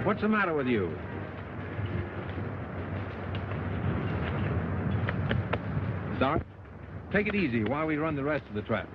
What's the matter with you? Doc, take it easy while we run the rest of the trap.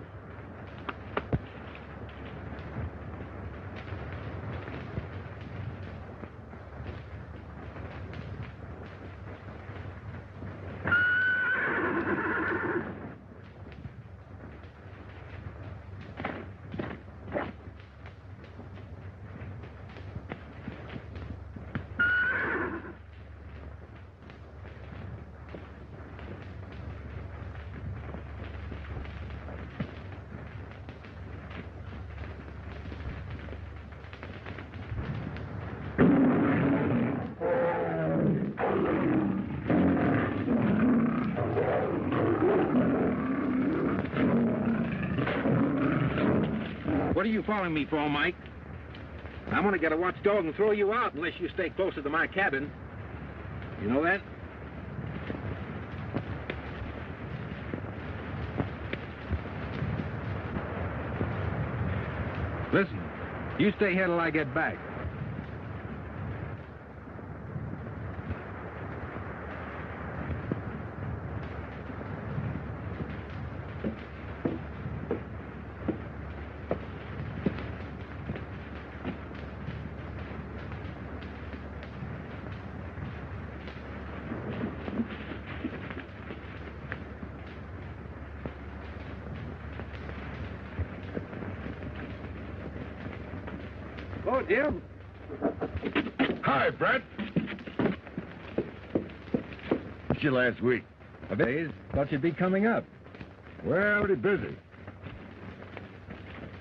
What are you following me for, Mike? I'm gonna get a watchdog and throw you out unless you stay closer to my cabin. You know that? Listen, you stay here till I get back. Oh, Jim. Hi, Brett. Missed you last week. A bit. Thought you'd be coming up. Well, pretty busy.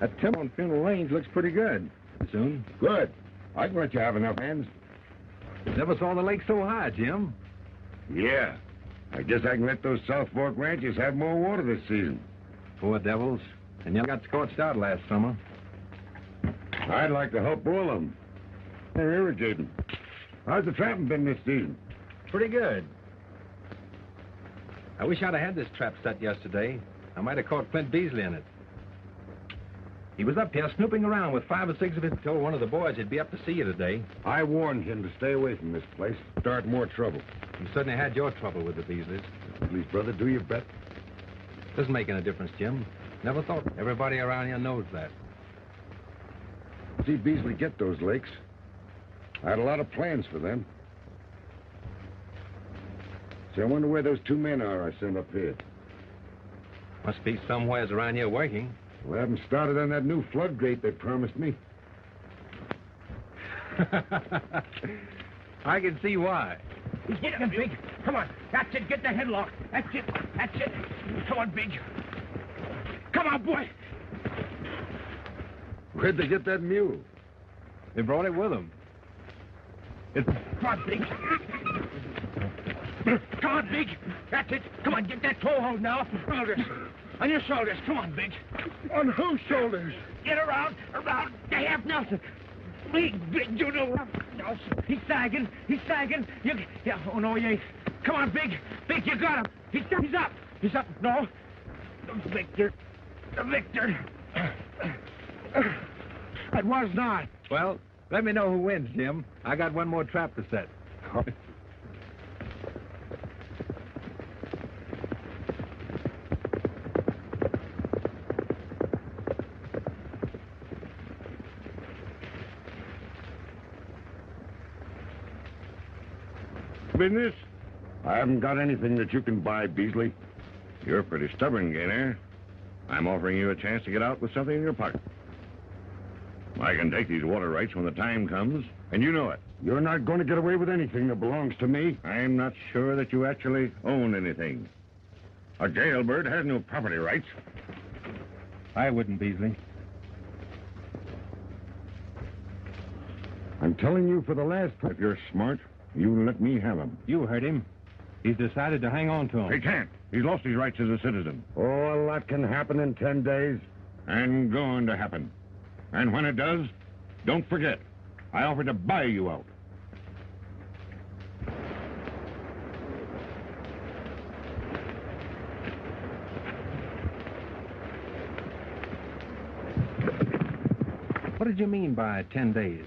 That timber on Funeral Range looks pretty good. Soon. Good. I can let you have enough hands. Never saw the lake so high, Jim. Yeah. I guess I can let those South Fork ranches have more water this season. Poor devils. And you got scorched out last summer. I'd like to help all of them. They're irrigating. How's the trapping been this season? Pretty good. I wish I'd have had this trap set yesterday. I might have caught Flint Beasley in it. He was up here snooping around with 5 or 6 of his. Told one of the boys he'd be up to see you today. I warned him to stay away from this place. Start more trouble. You certainly had your trouble with the Beasleys. Please, brother, do your best. Doesn't make any difference, Jim. Never thought. Everybody around here knows that. See Beasley get those lakes. I had a lot of plans for them. See, I wonder where those 2 men are I sent up here. Must be somewheres around here working. Well, I haven't started on that new floodgate they promised me. I can see why. He's getting him, Big. Come on. That's it. Get the headlock. That's it. That's it. Come on, Big. Come on, boy. Where'd they get that mule? They brought it with them. Come on, Big. Come on, Big. That's it. Come on, get that toehold now. Shoulders. On your shoulders. Come on, Big. On whose shoulders? Get around. To half Nelson. Big, you know. Nelson. He's sagging. Yeah, oh, no, he ain't. Come on, Big. Big, you got him. He's up. He's up. No. Victor. It was not. Well, let me know who wins, Jim. I got one more trap to set. Business? I haven't got anything that you can buy, Beasley. You're pretty stubborn, Gaynor. I'm offering you a chance to get out with something in your pocket. I can take these water rights when the time comes, and you know it. You're not going to get away with anything that belongs to me. I'm not sure that you actually own anything. A jailbird has no property rights. I wouldn't, Beasley. I'm telling you for the last time, if you're smart, you let me have him. You heard him. He's decided to hang on to him. He can't. He's lost his rights as a citizen. Oh, a lot can happen in 10 days. And going to happen. And when it does, don't forget, I offered to buy you out. What did you mean by 10 days?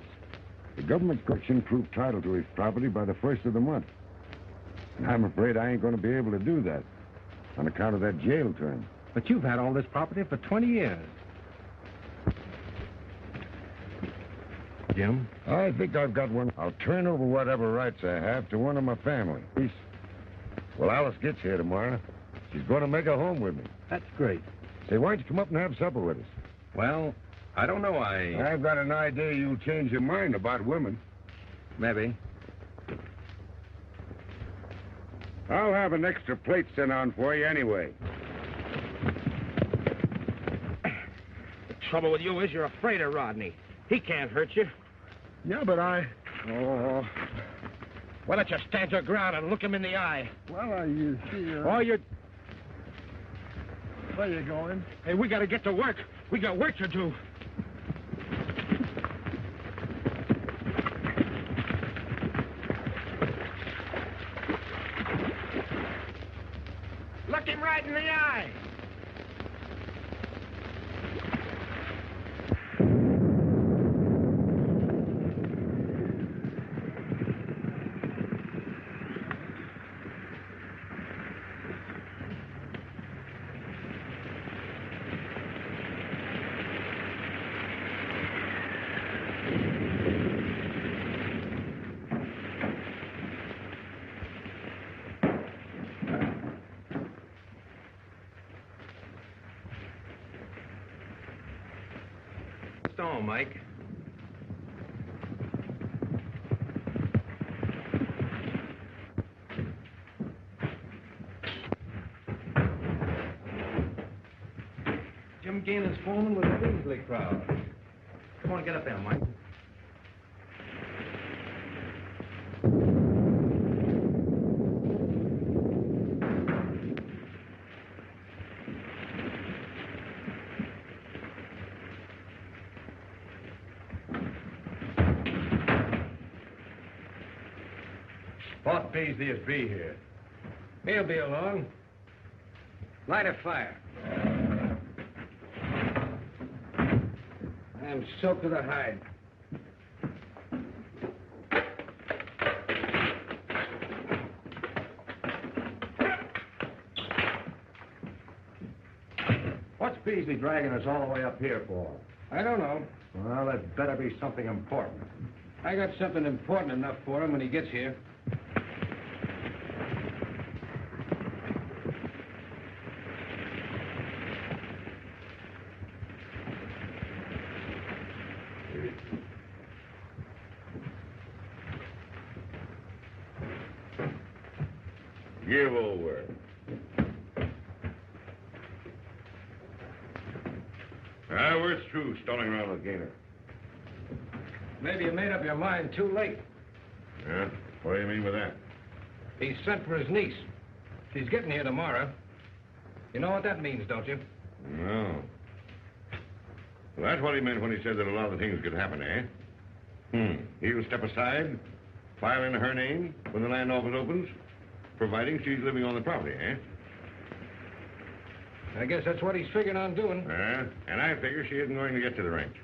The government's got proof title to his property by the 1st of the month. And I'm afraid I ain't going to be able to do that on account of that jail term. But you've had all this property for 20 years. Jim? I think I've got one. I'll turn over whatever rights I have to one of my family. Well, Alice gets here tomorrow. She's going to make a home with me. That's great. Say, why don't you come up and have supper with us? Well, I don't know. I've got an idea you'll change your mind about women. Maybe. I'll have an extra plate sent on for you anyway. The trouble with you is you're afraid of Rodney. He can't hurt you. Yeah, but Oh. Why don't you stand your ground and look him in the eye? Well, you see... Oh, you... Where you going? Hey, we got to get to work. We got work to do. Look him right in the eye. Stone, Mike. Jim Gainer's foreman with the Beasley crowd. Come on, get up there, Mike. Boss Beasley is be here. He'll be along. Light a fire. I'm soaked to the hide. What's Beasley dragging us all the way up here for? I don't know. Well, that better be something important. I got something important enough for him when he gets here. Give over. We're through stalling around with Gainer. Maybe you made up your mind too late. Yeah? What do you mean by that? He sent for his niece. She's getting here tomorrow. You know what that means, don't you? No. Well, that's what he meant when he said that a lot of things could happen, eh? He'll step aside, file in her name when the land office opens, providing she's living on the property, eh? I guess that's what he's figuring on doing. And I figure she isn't going to get to the ranch.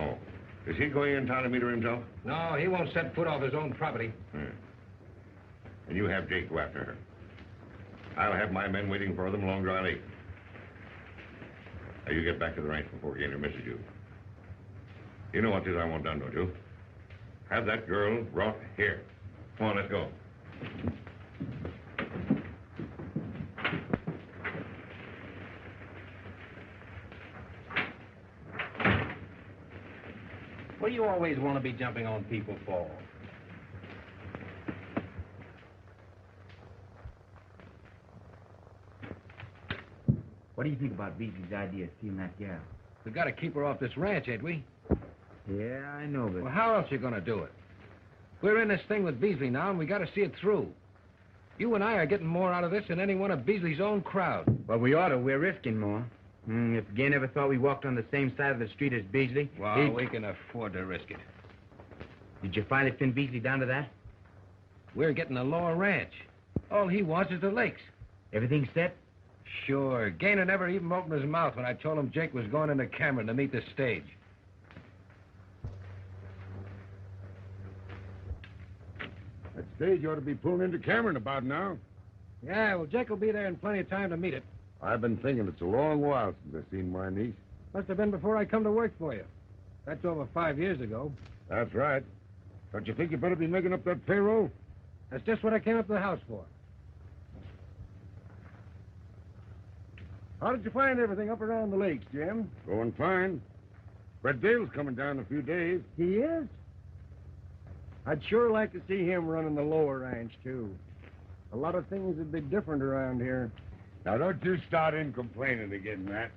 Oh. Is he going in town to meet her himself? No, he won't set foot off his own property. And you have Jake go after her. I'll have my men waiting for them along Dry Lake. Now, you get back to the ranch before Gainer misses you. You know what it is I want done, don't you? Have that girl brought here. Come on, let's go. What do you always want to be jumping on people for? What do you think about Beasley's idea of stealing that gal? We got to keep her off this ranch, ain't we? Yeah, I know, but... Well, how else you going to do it? We're in this thing with Beasley now, and we got to see it through. You and I are getting more out of this than any one of Beasley's own crowd. Well, we ought to. We're risking more. If Gain ever thought we walked on the same side of the street as Beasley... Well, we can afford to risk it. Did you finally pin Beasley down to that? We're getting a lower ranch. All he wants is the lakes. Everything set? Sure. Gainer never even opened his mouth when I told him Jake was going into Cameron to meet the stage. Stage ought to be pulling into Cameron about now. Yeah, well, Jake will be there in plenty of time to meet it. I've been thinking it's a long while since I've seen my niece. Must have been before I come to work for you. That's over 5 years ago. That's right. Don't you think you better be making up that payroll? That's just what I came up to the house for. How did you find everything up around the lakes, Jim? Going fine. Brett Dale's coming down in a few days. He is? I'd sure like to see him running the lower ranch, too. A lot of things would be different around here. Now, don't you start in complaining again, Matt.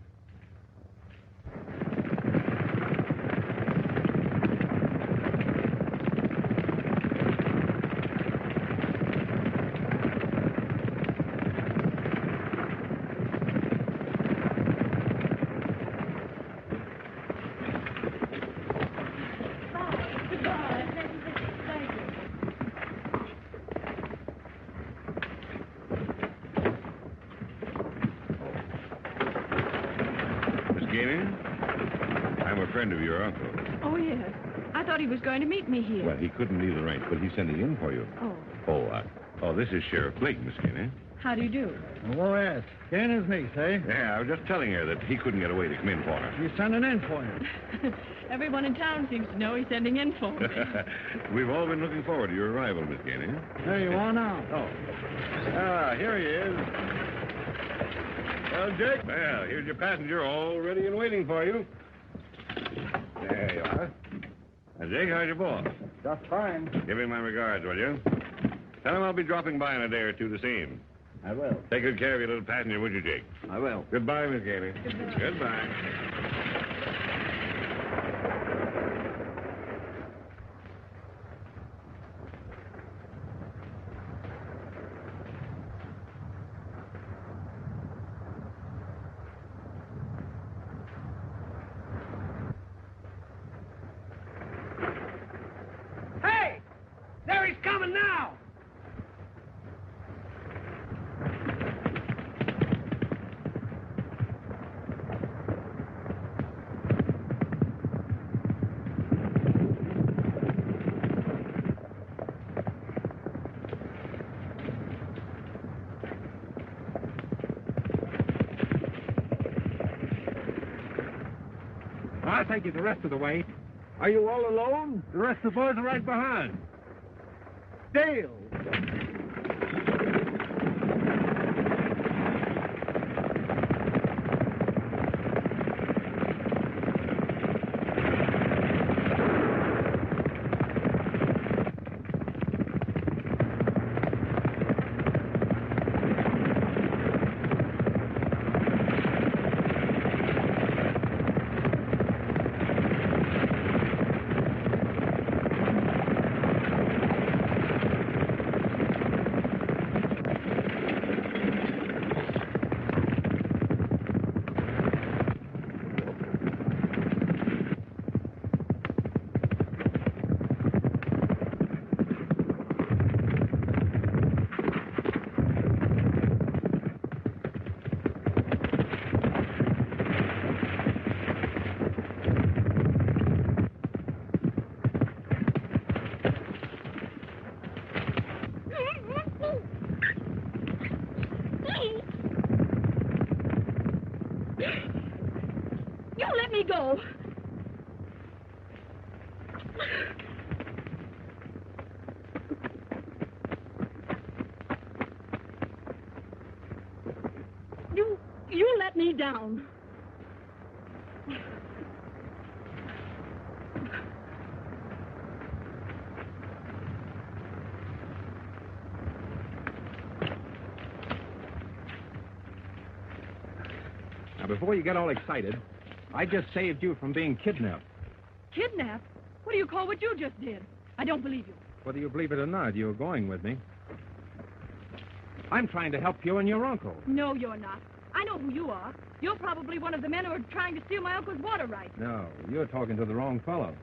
I'm a friend of your uncle. Oh, yes. I thought he was going to meet me here. Well, he couldn't leave the ranch, but he's sending in for you. Oh. This is Sheriff Blake, Miss Gainey. How do you do? Oh, yes. Gainer's niece, eh? Yeah, I was just telling her that he couldn't get away to come in for her. He's sending in for you. Everyone in town seems to know he's sending in for me. We've all been looking forward to your arrival, Miss Gainey. There you are now. Oh. Here he is. Well, Jake. Well, here's your passenger all ready and waiting for you. There you are. Now, Jake, how's your boss? Just fine. Give him my regards, will you? Tell him I'll be dropping by in a day or two to see him. I will. Take good care of your little passenger, would you, Jake? I will. Goodbye, Miss Gainey. Goodbye. Goodbye. Hey! There he's coming now! I'll take you the rest of the way. Are you all alone? The rest of the boys are right behind. Dale! You let me go. You let me down. Now, before you get all excited, I just saved you from being kidnapped. Kidnapped? What do you call what you just did? I don't believe you. Whether you believe it or not, you're going with me. I'm trying to help you and your uncle. No, you're not. I know who you are. You're probably one of the men who are trying to steal my uncle's water rights. No, you're talking to the wrong fellow.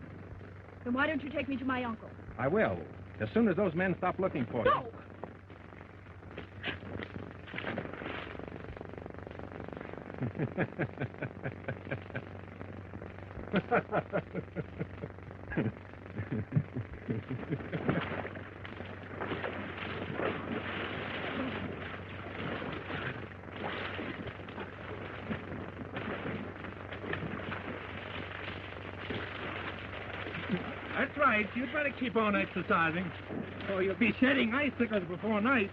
Then why don't you take me to my uncle? I will, as soon as those men stop looking for you. No! That's right. You'd better keep on exercising, or you'll be shedding icicles before night.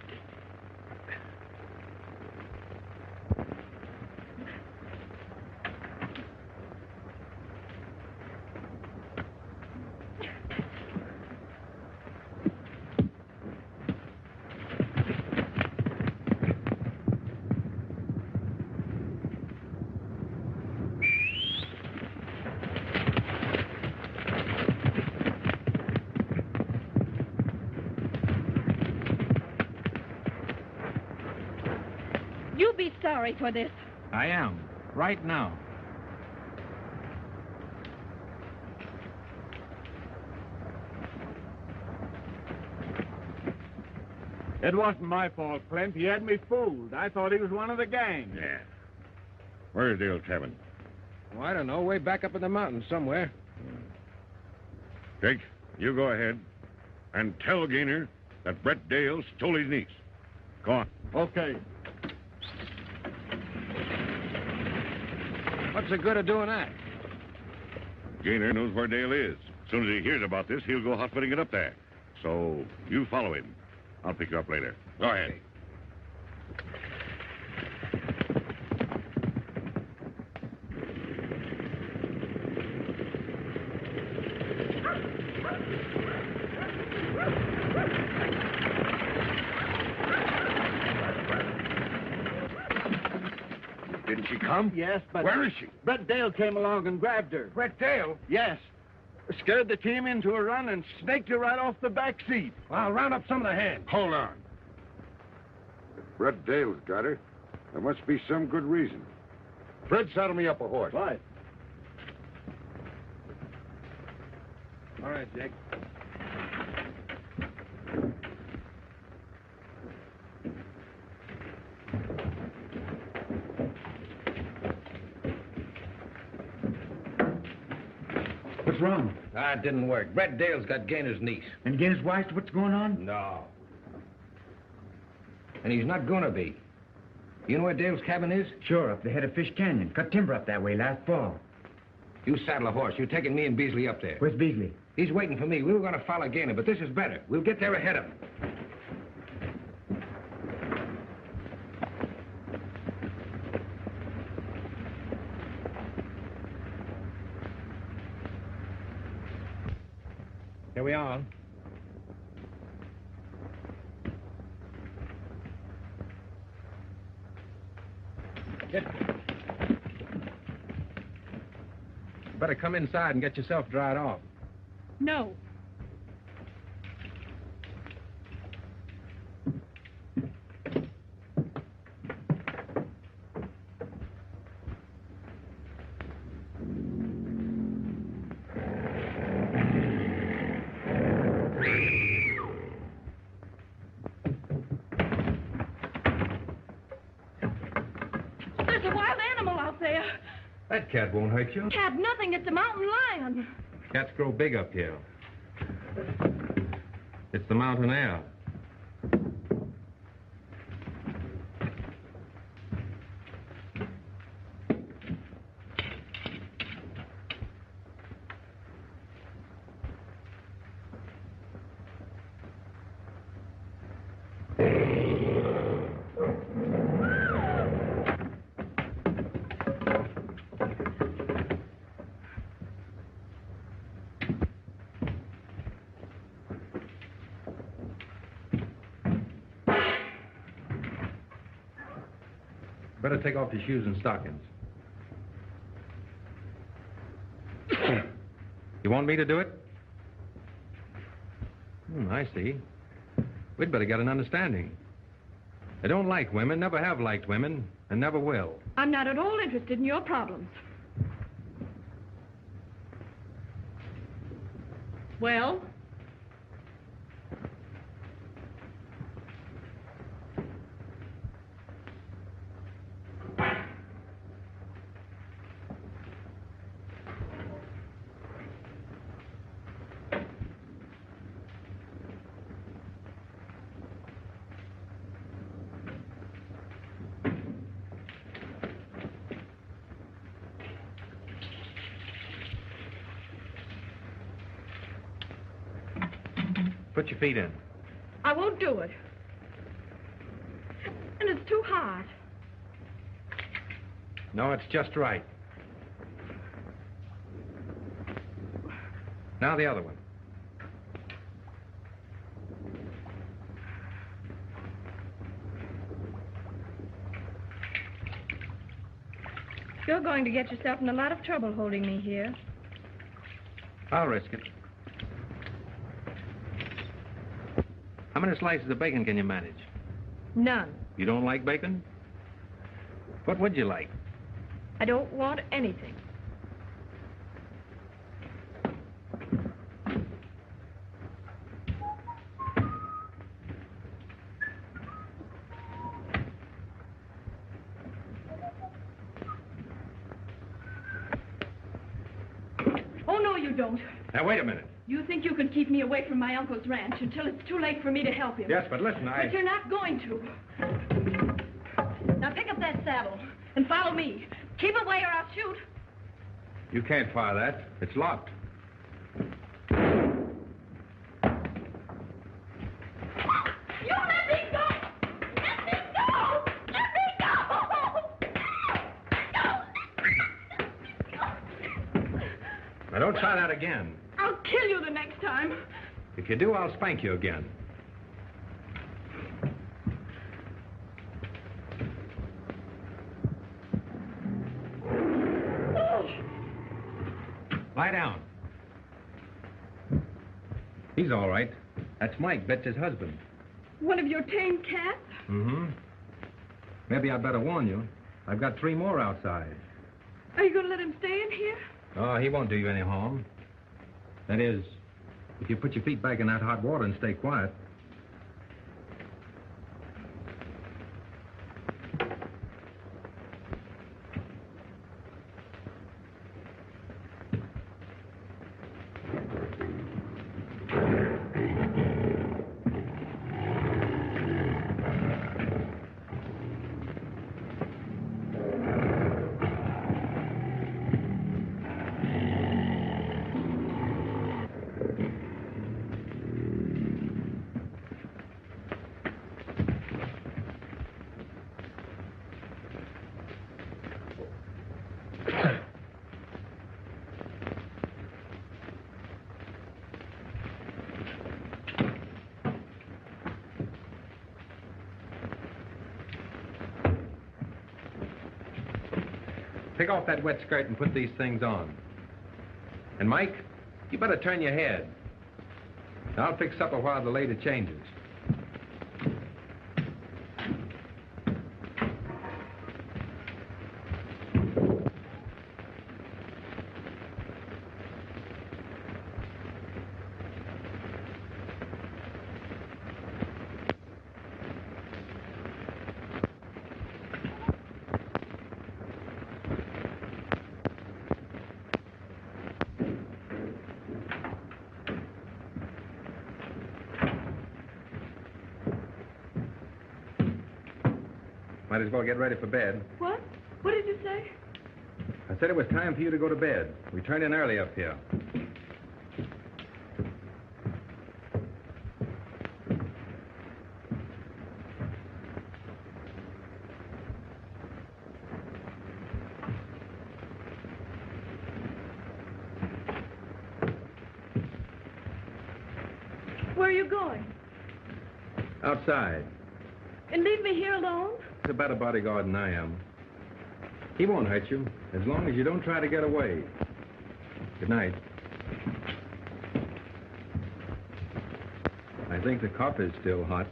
You'll be sorry for this. I am, right now. It wasn't my fault, Clint. He had me fooled. I thought he was one of the gang. Yeah. Where's Dale's cabin? Well, I don't know. Way back up in the mountains somewhere. Jake, you go ahead and tell Gaynor that Brett Dale stole his niece. Go on. Okay. What's the good of doing that? Gaynor knows where Dale is. As soon as he hears about this, he'll go hot-footing it up there. So you follow him. I'll pick you up later. Go ahead. Didn't she come? Yes, but... Where is she? Brett Dale came along and grabbed her. Brett Dale? Yes. Scared the team into a run and snaked her right off the back seat. Well, I'll round up some of the hands. Hold on. If Brett Dale's got her, there must be some good reason. Fred, saddle me up a horse. Right. All right, Jake. What's wrong? Ah, it didn't work. Brett Dale's got Gaynor's niece. And Gainer's wife, what's going on? No. And he's not gonna be. You know where Dale's cabin is? Sure, up the head of Fish Canyon. Cut timber up that way last fall. You saddle a horse. You're taking me and Beasley up there. Where's Beasley? He's waiting for me. We were gonna follow Gaynor, but this is better. We'll get there ahead of him. Here we are. Get. Better come inside and get yourself dried off. No. There's a wild animal out there. That cat won't hurt you. Cat, nothing. It's a mountain lion. Cats grow big up here. It's the mountain air. Better take off your shoes and stockings. You want me to do it? I see. We'd better get an understanding. I don't like women, never have liked women, and never will. I'm not at all interested in your problems. Well? Put your feet in. I won't do it. And it's too hard. No, it's just right. Now the other one. You're going to get yourself in a lot of trouble holding me here. I'll risk it. How many slices of bacon can you manage? None. You don't like bacon? What would you like? I don't want anything. Oh, no, you don't. Now, wait a minute. You think you can keep me away from my uncle's ranch until it's too late for me to help him. Yes, but listen, But you're not going to. Now pick up that saddle and follow me. Keep away or I'll shoot. You can't fire that. It's locked. You let me go! Let me go! Let me go! Now, don't try that again. I'll kill you the next time. If you do, I'll spank you again. Lie down. He's all right. That's Mike, Betsy's husband. One of your tame cats? Mm-hmm. Maybe I'd better warn you. I've got 3 more outside. Are you going to let him stay in here? Oh, he won't do you any harm. That is, if you put your feet back in that hot water and stay quiet. Take off that wet skirt and put these things on. And, Mike, you better turn your head. I'll fix supper while the lady changes. Might as well get ready for bed. What? What did you say? I said it was time for you to go to bed. We turned in early up here. Where are you going? Outside. And leave me here alone? He's a better bodyguard than I am. He won't hurt you, as long as you don't try to get away. Good night. I think the coffee's still hot.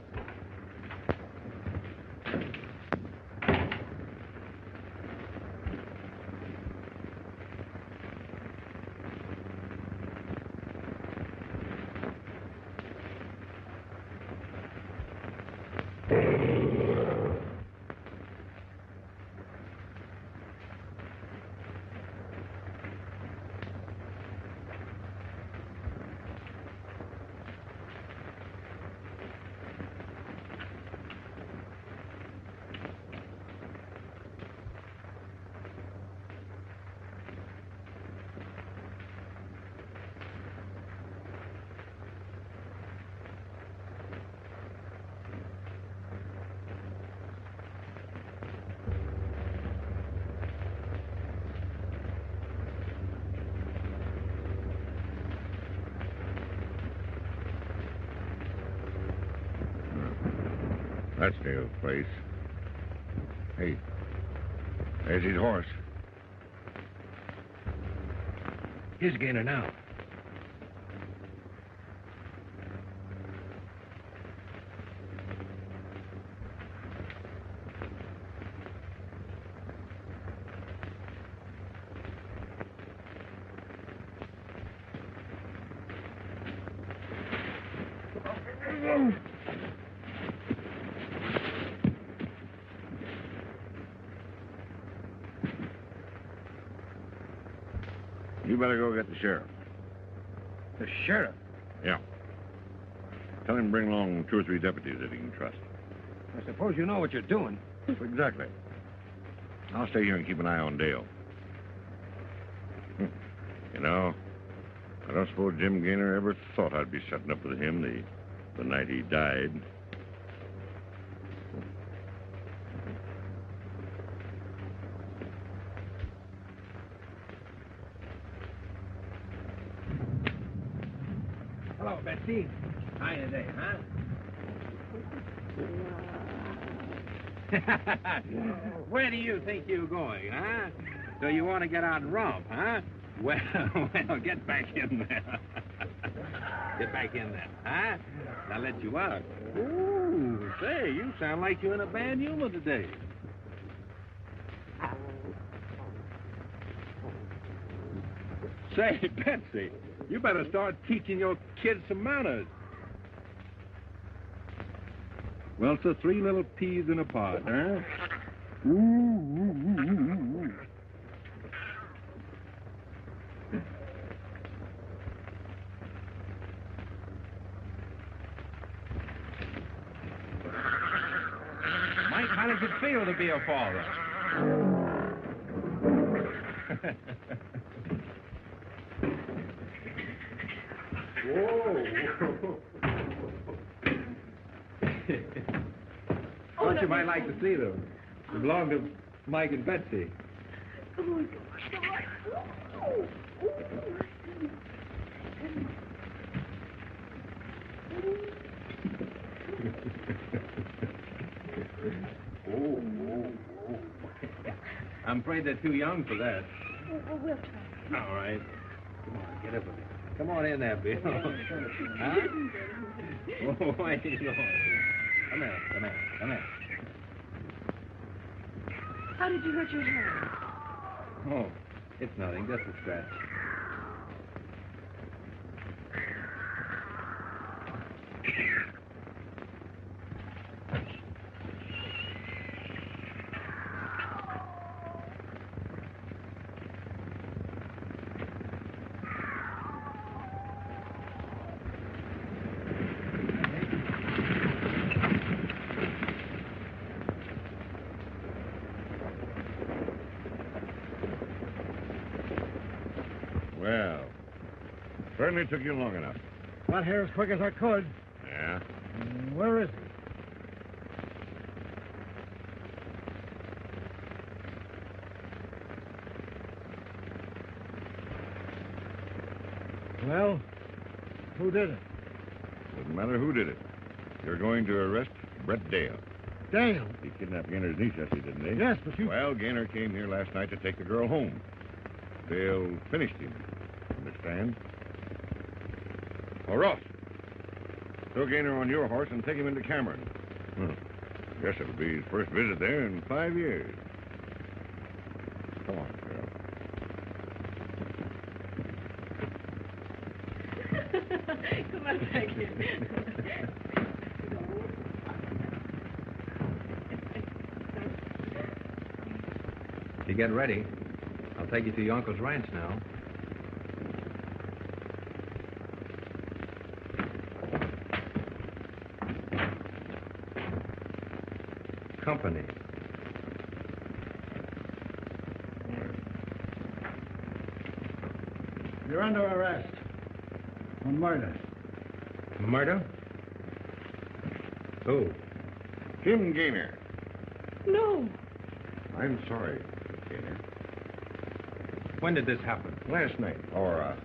That's Dale's place. Hey, there's his horse. Here's Gaynor now. You better go get the sheriff. The sheriff? Yeah. Tell him to bring along 2 or 3 deputies that he can trust. I suppose you know what you're doing. Exactly. I'll stay here and keep an eye on Dale. You know, I don't suppose Jim Gaynor ever thought I'd be setting up with him the night he died. Hello, Betsy. How you today, huh? Where do you think you're going, huh? So you want to get out and romp, huh? Well, get back in there. Get back in there, huh? I'll let you out. Ooh, say, you sound like you're in a bad humor today. Say, Betsy, you better start teaching your kids some manners. Well, so 3 little peas in a pod, huh? Ooh. Mike, how does it feel to be a father? Whoa. Thought you might like to see them. They belong to Mike and Betsy. I'm afraid they're too young for that. We'll try. All right. Come on, get up a bit. Come on in there, Bill. Huh? Oh, why are you going? Come here. How did you hurt your hand? Oh, it's nothing, just a scratch. Well, certainly took you long enough. Got here as quick as I could. Yeah? Where is he? Well, who did it? Doesn't matter who did it. You're going to arrest Brett Dale. Dale. He kidnapped Gaynor's niece yesterday, didn't he? Yes, but you... Well, Gaynor came here last night to take the girl home. Dale finished him. Understand? Oh, Ross. Throw Gaynor on your horse and take him into Cameron. Guess it'll be his first visit there in 5 years. Come on, girl. Come on back here. You get ready. I'll take you to your uncle's ranch now. Company. You're under arrest on murder. Murder? Who? Jim Gaynor. No. I'm sorry, Gaynor. When did this happen? Last night, or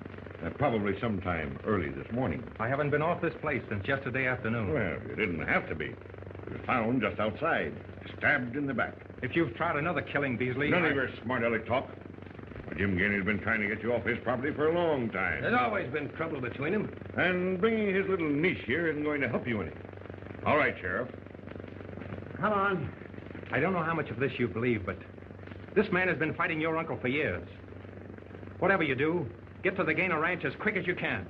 probably sometime early this morning. I haven't been off this place since yesterday afternoon. Well, you didn't have to be. was found just outside, stabbed in the back. If you've tried another killing, Beasley... None of your smart aleck talk. Jim Gainey's been trying to get you off his property for a long time. There's always been trouble between them. And bringing his little niece here isn't going to help you any. All right, Sheriff. Come on. I don't know how much of this you believe, but this man has been fighting your uncle for years. Whatever you do, get to the Gaynor Ranch as quick as you can.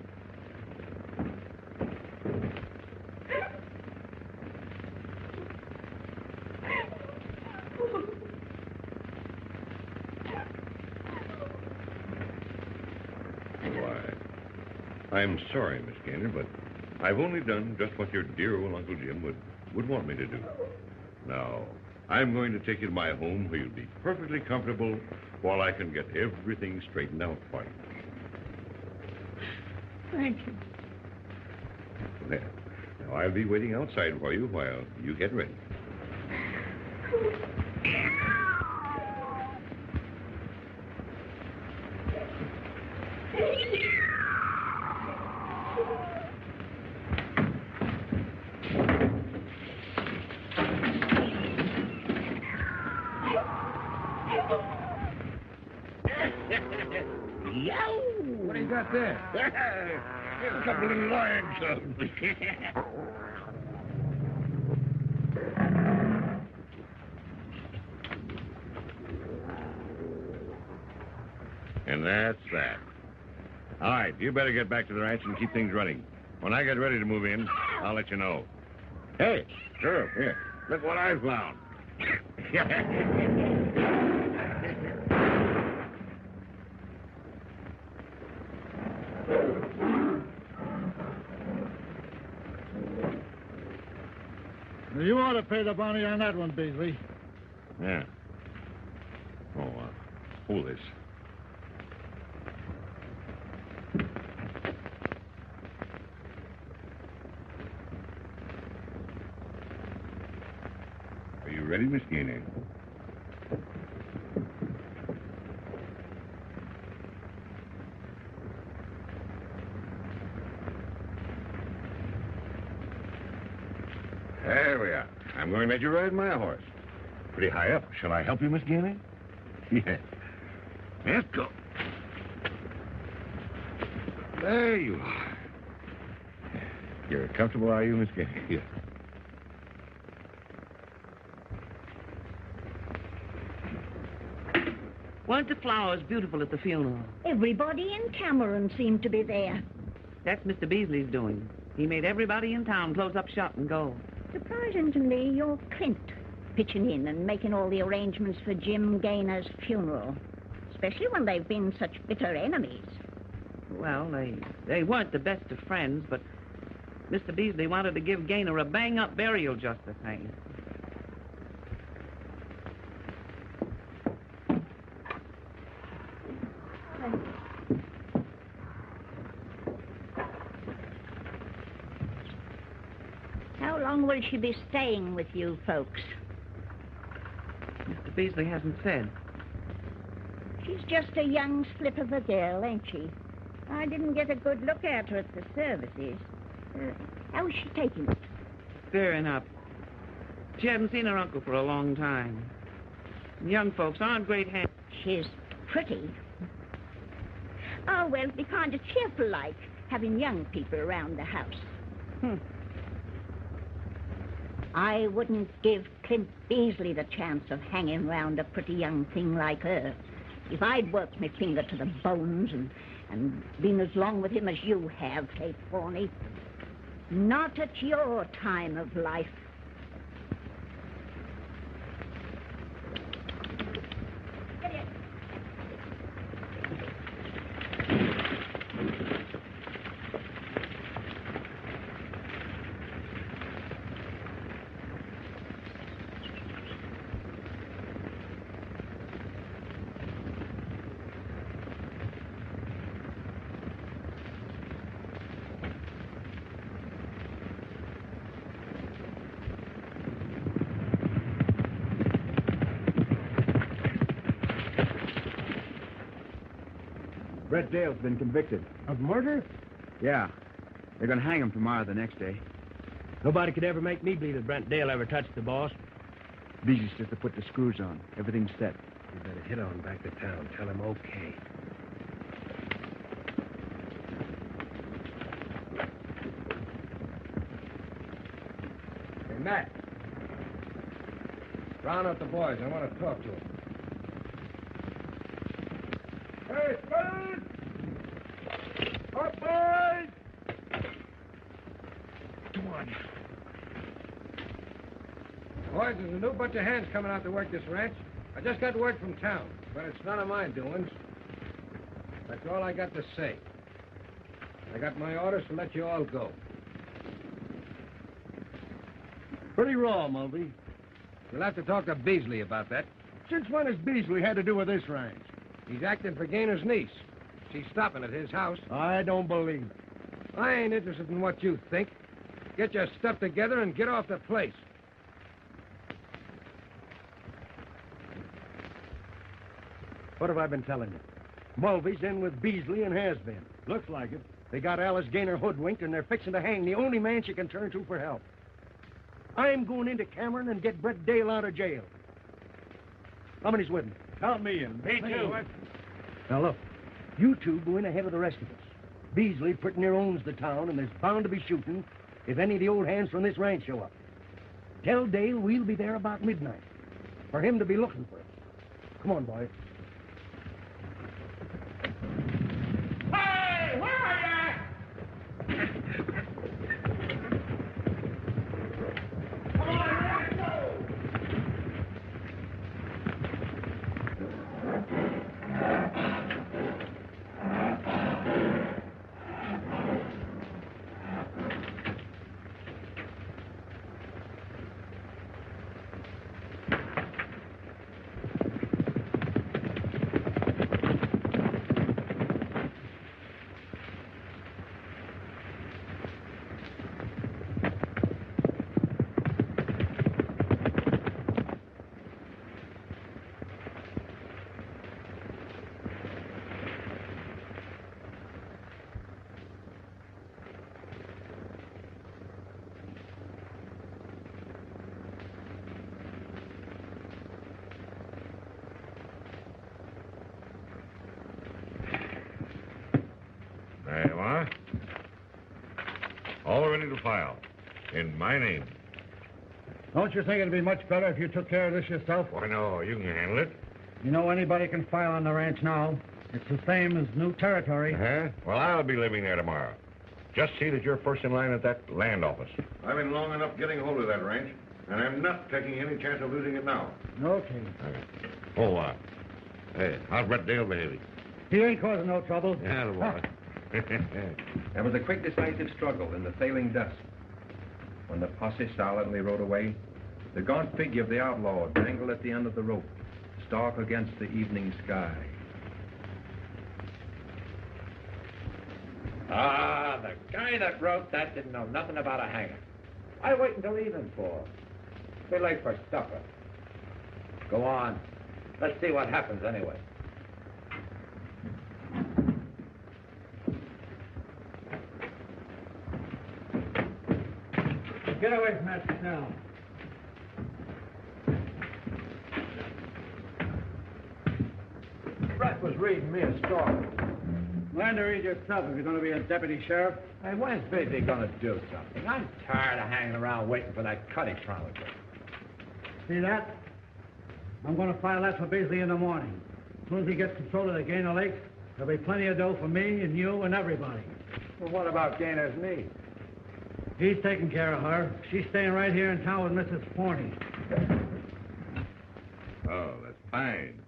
I'm sorry, Miss Gaynor, but I've only done just what your dear old Uncle Jim would want me to do. Now, I'm going to take you to my home where you'll be perfectly comfortable while I can get everything straightened out for you. Thank you. Well, now I'll be waiting outside for you while you get ready. What do you got there? Here's a couple of little lion cubs. And that's that. All right, you better get back to the ranch and keep things running. When I get ready to move in, I'll let you know. Hey, Sheriff, here. Look what I found. You ought to pay the bounty on that one, Beasley. Yeah. Oh, hold this. Are you ready, Miss Gaynor? There we are. I'm going to let you ride my horse. Pretty high up. Shall I help you, Miss Gaynor? Yes. Let's go. There you are. You're comfortable, are you, Miss Gaynor? Yes. Weren't the flowers beautiful at the funeral? Everybody in Cameron seemed to be there. That's Mr. Beasley's doing. He made everybody in town close up shop and go. Surprising to me, you're Clint, pitching in and making all the arrangements for Jim Gaynor's funeral, especially when they've been such bitter enemies. Well, they weren't the best of friends, but Mr. Beasley wanted to give Gaynor a bang-up burial just the same. How long will she be staying with you folks? Mr. Beasley hasn't said. She's just a young slip of a girl, ain't she? I didn't get a good look at her at the services. How's she taking it? Fair enough. She hasn't seen her uncle for a long time. Young folks aren't great hands. She's pretty. Oh, well, it'd be kind of cheerful like, having young people around the house. I wouldn't give Clint Beasley the chance of hanging round a pretty young thing like her. If I'd worked my finger to the bones and been as long with him as you have, Kate Forney. Not at your time of life. Brett Dale's been convicted. Of murder? Yeah. They're going to hang him tomorrow, the next day. Nobody could ever make me believe that Brent Dale ever touched the boss. Beasley's just to put the screws on. Everything's set. You better hit on back to town. Tell him okay. Hey, Matt. Round up the boys. I want to talk to them. Hey, Spud! Up, boys! Come on. Boys, there's a new bunch of hands coming out to work this ranch. I just got word from town, but it's none of my doings. That's all I got to say. I got my orders to let you all go. Pretty raw, Mulvey. You'll have to talk to Beasley about that. Since when has Beasley had to do with this ranch? He's acting for Gainer's niece. She's stopping at his house. I don't believe it. I ain't interested in what you think. Get your stuff together and get off the place. What have I been telling you? Mulvey's in with Beasley and has been. Looks like it. They got Alice Gaynor hoodwinked, and they're fixing to hang the only man she can turn to for help. I'm going into Cameron and get Brett Dale out of jail. How many's with me? Count me in. Me too. Now, look. You two go in ahead of the rest of us. Beasley pretty near owns the town, and there's bound to be shooting if any of the old hands from this ranch show up. Tell Dale we'll be there about midnight for him to be looking for us. Come on, boys. Hey, where are you? Come on, let's go. There you are. All ready to file. In my name. Don't you think it'd be much better if you took care of this yourself? Why, no, you can handle it. You know anybody can file on the ranch now. It's the same as new territory. Uh-huh. Well, I'll be living there tomorrow. Just see that you're first in line at that land office. I've been long enough getting hold of that ranch, and I'm not taking any chance of losing it now. Okay. Oh, hey, how's Brett Dale behaving? He ain't causing no trouble. Yeah, the boy. There was a quick, decisive struggle in the failing dusk. When the posse silently rode away, the gaunt figure of the outlaw dangled at the end of the rope, stark against the evening sky. Ah, the guy that wrote that didn't know nothing about a hanger. I wait until evening for. Too late for supper. Go on. Let's see what happens anyway. Get away from that cell. Brett was reading me a story. Learn to read yourself if you're going to be a deputy sheriff. Hey, when's Beasley gonna do something? I'm tired of hanging around waiting for that cut he's trying to do. See that? I'm going to file that for Beasley in the morning. As soon as he gets control of the Gaynor Lake, there'll be plenty of dough for me and you and everybody. Well, what about Gainer's niece? He's taking care of her. She's staying right here in town with Mrs. Forney. Oh, that's fine.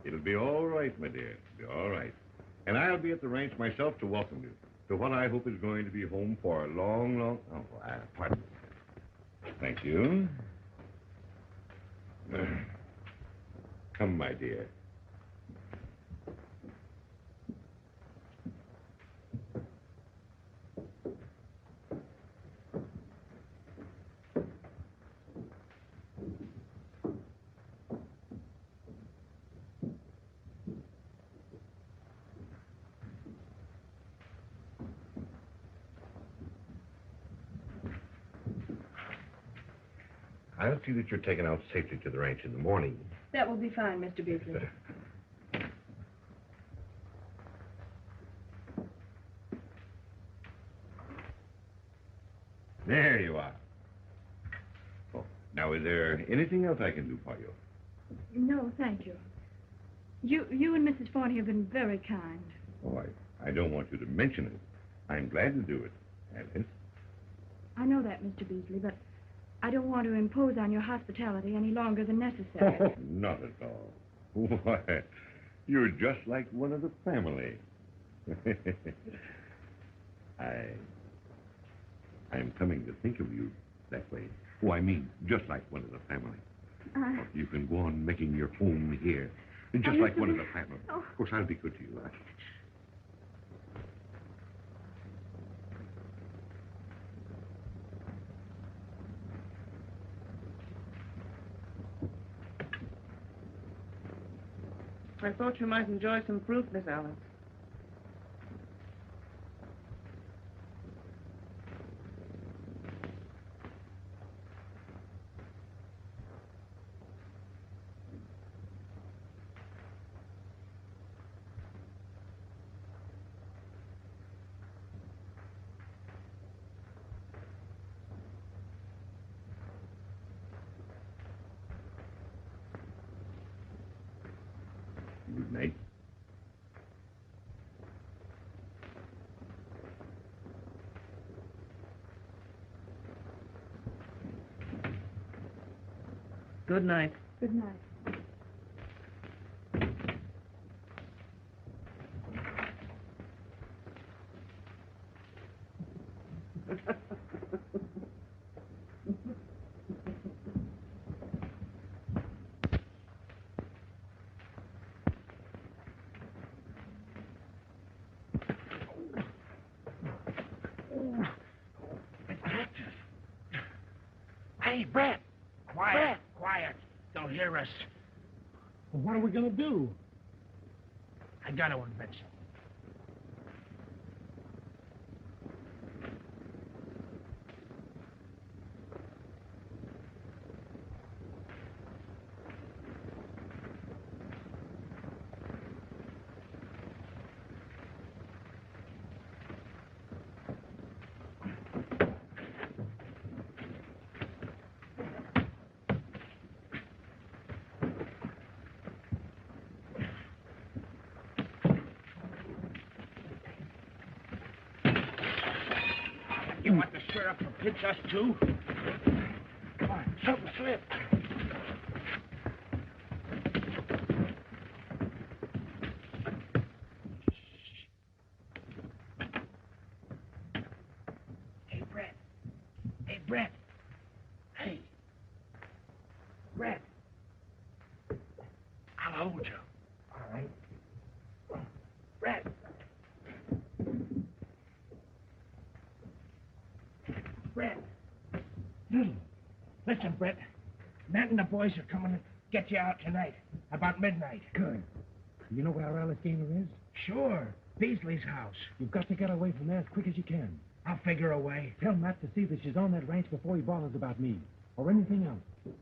It'll be all right, my dear. It'll be all right. And I'll be at the ranch myself to welcome you to what I hope is going to be home for a long, long... Oh, pardon. Thank you. Come, my dear. I'll see that you're taken out safely to the ranch in the morning. That will be fine, Mr. Beasley. There you are. Oh, now, is there anything else I can do for you? No, thank you. You and Mrs. Forney have been very kind. Oh, I don't want you to mention it. I'm glad to do it, Alice. I know that, Mr. Beasley, but I don't want to impose on your hospitality any longer than necessary. Not at all. Why, you're just like one of the family. I'm coming to think of you that way. Oh, I mean, just like one of the family. You can go on making your home here, just like one of the family. Of course, I'll be good to you. I thought you might enjoy some fruit, Miss Alice. Good night. Good night. Good night. Hey, Brett! Quiet! Brett. Quiet! They'll hear us. Well, what are we going to do? I got to invent something. You want the sheriff to pinch us, too? Come on, something slipped. Hey, Brett. Hey, Brett. Hey. Brett. I'll hold you. All right. Brett. Brett. Little. Listen, Brett. Matt and the boys are coming to get you out tonight. About midnight. Good. You know where our Alice Gaynor is? Sure. Beasley's house. You've got to get away from there as quick as you can. I'll figure a way. Tell Matt to see that she's on that ranch before he bothers about me. Or anything else.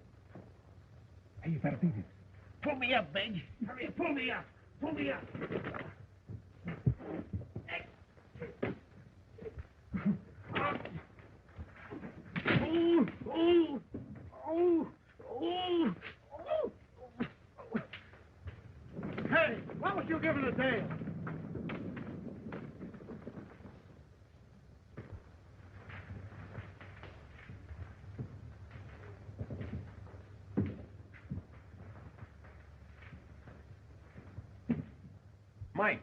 Hey, you better beat it. Pull me up, Big. Hurry, pull me up. Pull me up. Hey, what was you giving a Dale? Mike.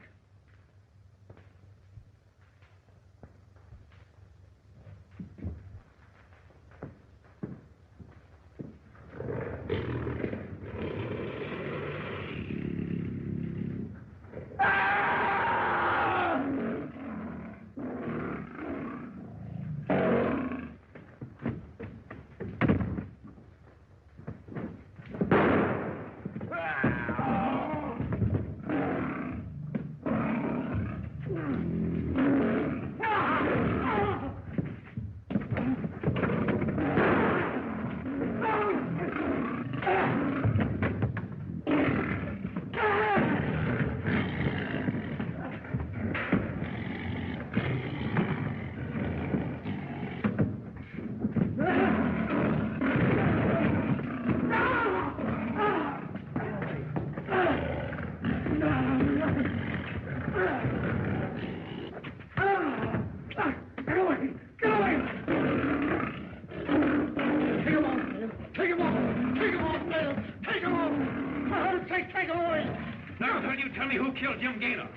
Now, will you tell me who killed Jim Gaynor?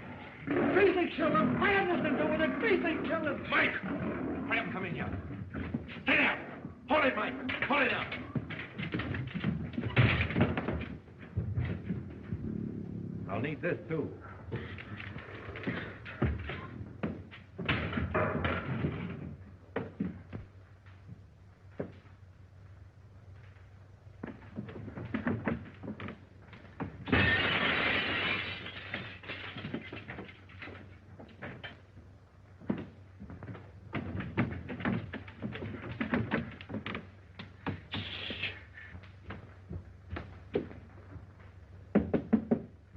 Beasley killed him. I had nothing to do with it. Beasley killed him. Mike! I haven't come in yet. Stay down. Hold it, Mike. Hold it down. I'll need this, too.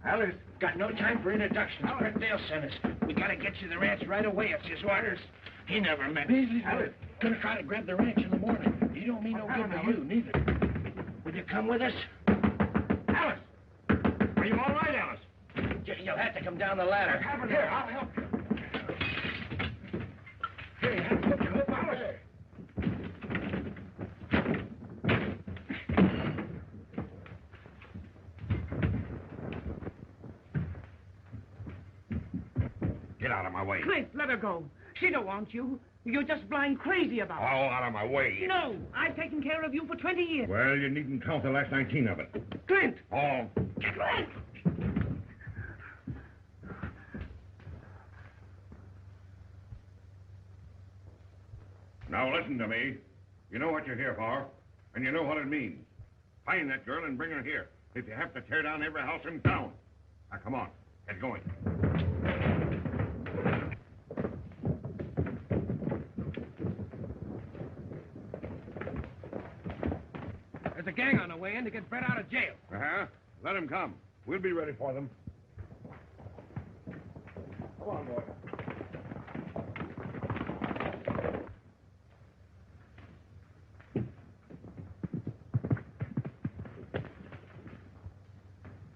Alice, got no time for introductions. Brett Dale sent us. We gotta get you the ranch right away. It's his orders. He never met Beasley. Alice, gonna try to grab the ranch in the morning. He don't mean no good to you, neither. Will you come with us? Alice! Are you all right, Alice? You'll have to come down the ladder. Here, I'll help you. Here, you have to put your hook, Alice. Get out of my way. Clint, let her go. She don't want you. You're just blind crazy about her. All out of my way. No, I've taken care of you for 20 years. Well, you needn't count the last 19 of it. Clint! Oh. Clint! Now listen to me. You know what you're here for, and you know what it means. Find that girl and bring her here. If you have to tear down every house in town. Now, come on. Get going. There's a gang on the way in to get Brett out of jail. Uh-huh. Let them come. We'll be ready for them. Come on, boy.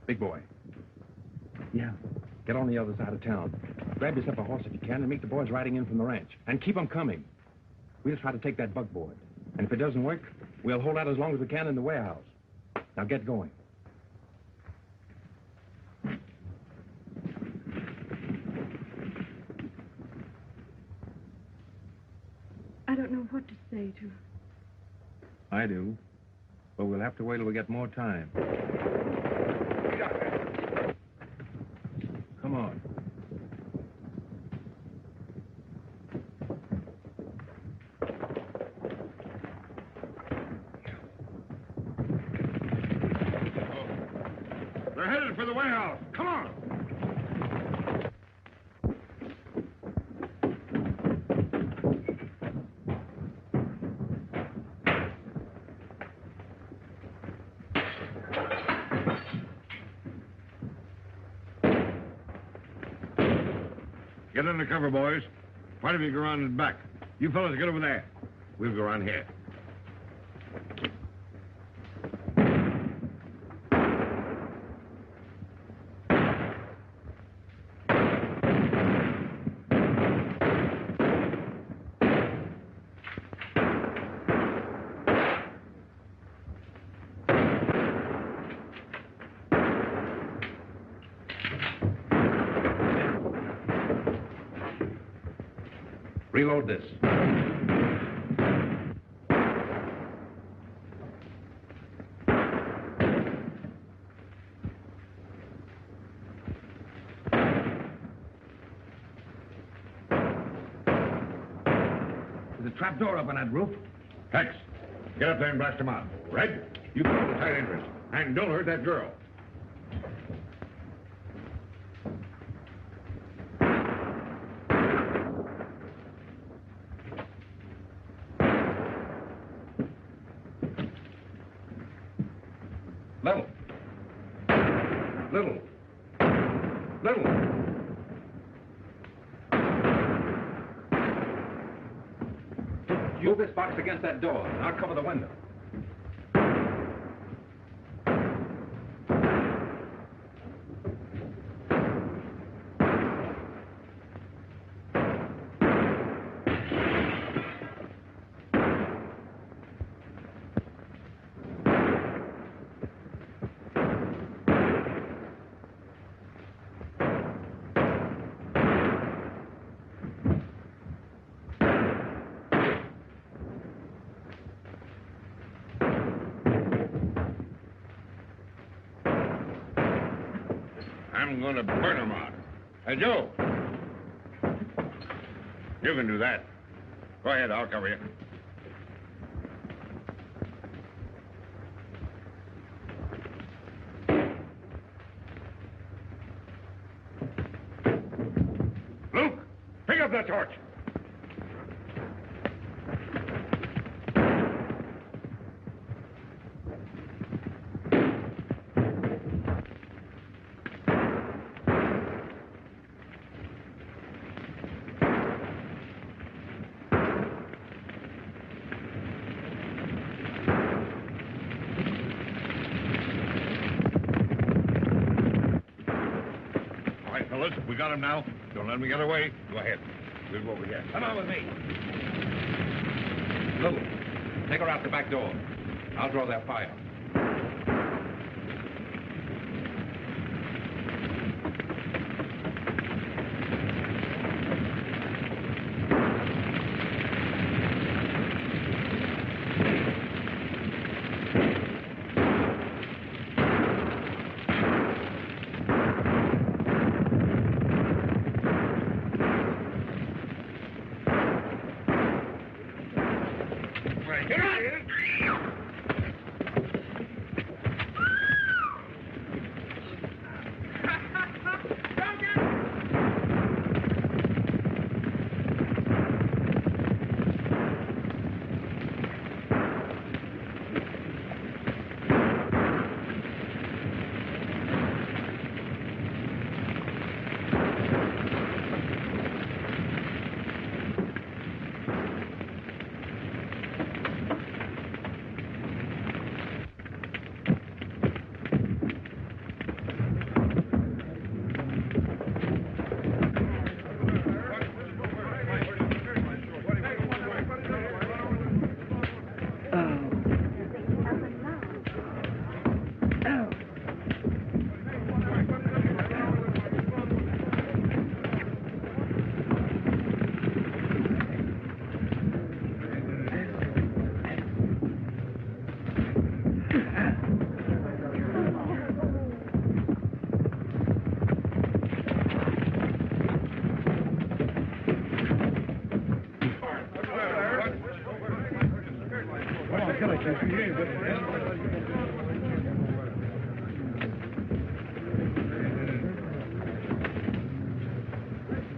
Big boy. Yeah. Get on the other side of town. Grab yourself a horse if you can and meet the boys riding in from the ranch. And keep them coming. We'll try to take that buckboard. And if it doesn't work, we'll hold out as long as we can in the warehouse. Now get going. I don't know what to say to her. I do. But we'll have to wait till we get more time. Come on. They're headed for the warehouse. Come on. Get under cover, boys. Part of you go around in the back. You fellas get over there. We'll go around here. Reload this. There's a trap door up on that roof. Tex, get up there and blast them out. Red, you go to the side entrance. And don't hurt that girl. Little. Little. Little. Move this box against that door, and I'll cover the window. I'm going to burn them out. Hey, Joe. You can do that. Go ahead, I'll cover you. Luke, pick up that torch. We got him now. Don't let him get away. Go ahead. We'll go over here. Come on with me. Luke, take her out the back door. I'll draw that fire.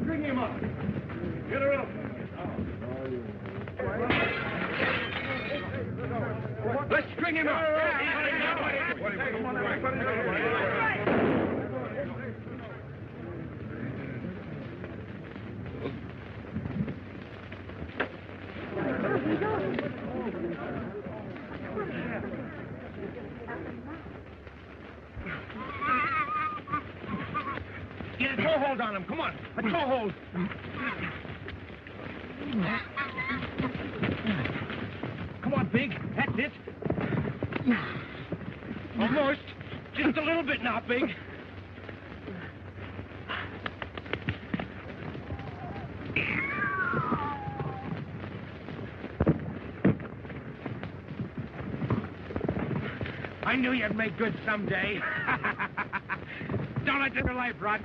Bring him up. Get her up. Let's string him up. Get a toe hold on him. Come on. A toe hold. Come on, Big. That's it. Almost. Just a little bit now, Big. I knew you'd make good someday. Don't let your life rot.